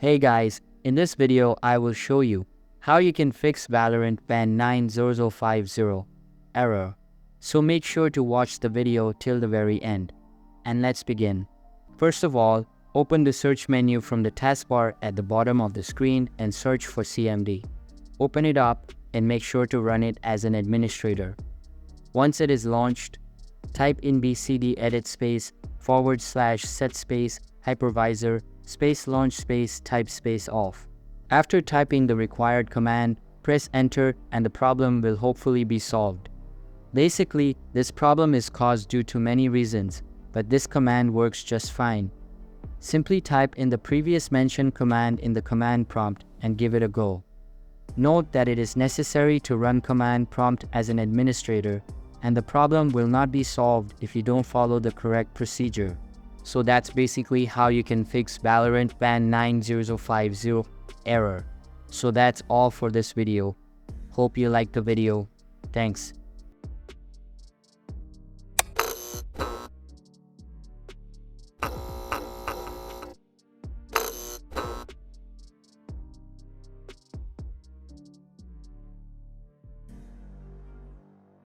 Hey guys, in this video I will show you how you can fix Valorant ban 90050 error. So make sure to watch the video till the very end. And let's begin. First of all, open the search menu from the taskbar at the bottom of the screen and search for CMD. Open it up and make sure to run it as an administrator. Once it is launched, type in bcd edit space / set space hypervisor space launch space type space off. After typing the required command, press enter and the problem will hopefully be solved. Basically, this problem is caused due to many reasons, but this command works just fine. Simply type in the previous mentioned command in the command prompt and give it a go. Note that it is necessary to run command prompt as an administrator, and the problem will not be solved if you don't follow the correct procedure. So that's basically how you can fix Valorant ban 90050 error. So that's all for this video. Hope you liked the video. Thanks.